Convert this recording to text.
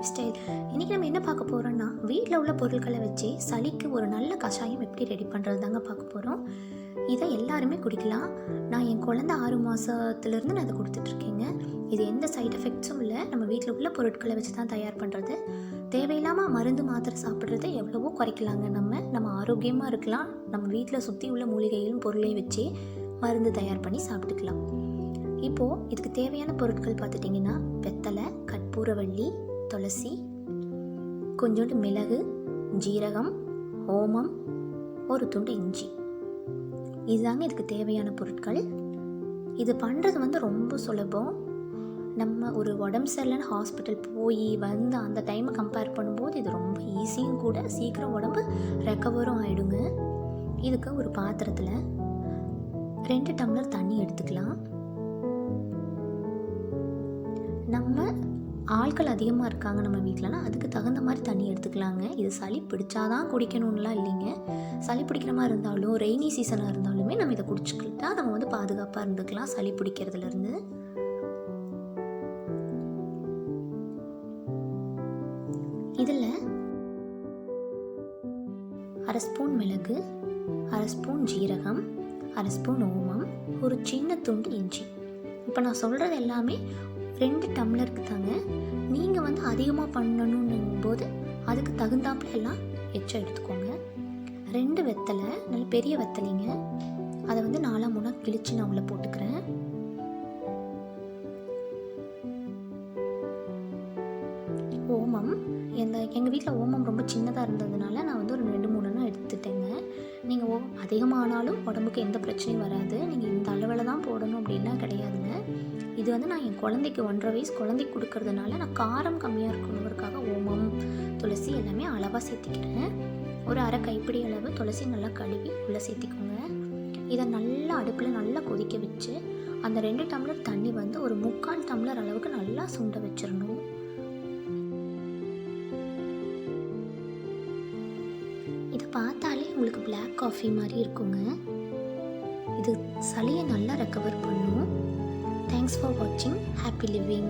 Life style. இன்றைக்கி நம்ம என்ன பார்க்க போகிறோன்னா, வீட்டில் உள்ள பொருட்களை வச்சு சளிக்கு ஒரு நல்ல கஷாயம் எப்படி ரெடி பண்ணுறது தாங்க பார்க்க போகிறோம். இதை எல்லாருமே குடிக்கலாம். நான் என் குழந்த 6 மாதத்துலேருந்து நான் இதை கொடுத்துட்ருக்கேங்க. இது எந்த சைட் எஃபெக்ட்ஸும் இல்லை. நம்ம வீட்டில் உள்ள பொருட்களை வச்சு தான் தயார் பண்ணுறது. தேவையில்லாமல் மருந்து மாத்திரை சாப்பிட்றத எவ்வளவோ குறைக்கலாங்க. நம்ம ஆரோக்கியமாக இருக்கலாம். நம்ம வீட்டில் சுற்றி உள்ள மூலிகைகளும் பொருளையும் வச்சு மருந்து தயார் பண்ணி சாப்பிட்டுக்கலாம். இப்போது இதுக்கு தேவையான பொருட்கள் பார்த்துட்டிங்கன்னா, வெத்தலை, கற்பூரவள்ளி, துளசி, கொஞ்சோண்டு மிளகு, ஜீரகம், ஓமம், ஒரு துண்டு இஞ்சி. இதுதாங்க இதுக்கு தேவையான பொருட்கள். இது பண்ணுறது ரொம்ப சுலபம். நம்ம ஒரு உடம்பு சரியில்லைன்னு ஹாஸ்பிட்டல் போய் வந்து அந்த டைமை கம்பேர் பண்ணும்போது இது ரொம்ப ஈஸியும் கூட. சீக்கிரம் உடம்பு ரெக்கவரும் ஆகிடுங்க. இதுக்கு ஒரு பாத்திரத்தில் 2 டம்ளர் தண்ணி எடுத்துக்கலாம். நம்ம ஆட்கள் அதிகமாக இருக்காங்க நம்ம வீட்டிலனா அதுக்கு தகுந்த மாதிரி தண்ணி எடுத்துக்கலாங்க. இது சளி பிடிச்சாதான் குடிக்கணும்லாம் இல்லைங்க. சளி பிடிக்கிற மாதிரி இருந்தாலும் ரெய்னி சீசனாக இருந்தாலுமே நம்ம இதை குடிச்சுக்கிட்டா நம்ம பாதுகாப்பாக இருந்துக்கலாம் சளி பிடிக்கிறதுலேருந்து. இதில் 1/2 ஸ்பூன் மிளகு, 1/2 ஸ்பூன் ஜீரகம், 1/2 ஸ்பூன் ஓமம், ஒரு சின்ன துண்டு இஞ்சி. இப்போ நான் சொல்கிறது எல்லாமே 2 டம்ளருக்கு தாங்க. நீங்கள் அதிகமாக பண்ணணுன்னும் போது அதுக்கு தகுந்தாப்புல எல்லாம் எச்சம் எடுத்துக்கோங்க. 2 வெத்தலை, நல்ல பெரிய வெத்தலைங்க. அதை 4 3 கிழிச்சு நான் உள்ளே போட்டுக்கிறேன். ஓமம், எங்கள் வீட்டில் ஓமம் ரொம்ப சின்னதாக இருந்ததுனால நான் ஒரு 2 3 எடுத்துட்டேங்க. நீங்கள் அதிகமானாலும் உடம்புக்கு எந்த பிரச்சனையும் வராது. நீங்கள் இந்த அளவில் தான் போடணும் அப்படின்லாம் கிடையாதுங்க. இது நான் என் குழந்தைக்கு 1.5 வயசு குழந்தைக்கு கொடுக்கறதுனால நான் காரம் கம்மியாக இருக்கணுங்கிறதுக்காக ஓமம், துளசி எல்லாமே அளவாக சேர்த்திக்கிறேன். ஒரு 1/2 கைப்பிடி அளவு துளசி நல்லா கழுவி உள்ளே சேர்த்திக்கோங்க. இதை நல்லா அடுப்பில் நல்லா கொதிக்க வச்சு அந்த 2 டம்ளர் தண்ணி ஒரு 3/4 டம்ளர் அளவுக்கு நல்லா சுண்ட வச்சிடணும். இதை பார்த்தாலே உங்களுக்கு பிளாக் காஃபி மாதிரி இருக்குங்க. இது சளியை நல்லா ரெக்கவர் பண்ணும். தேங்க்ஸ் ஃபார் வாட்சிங். Happy living.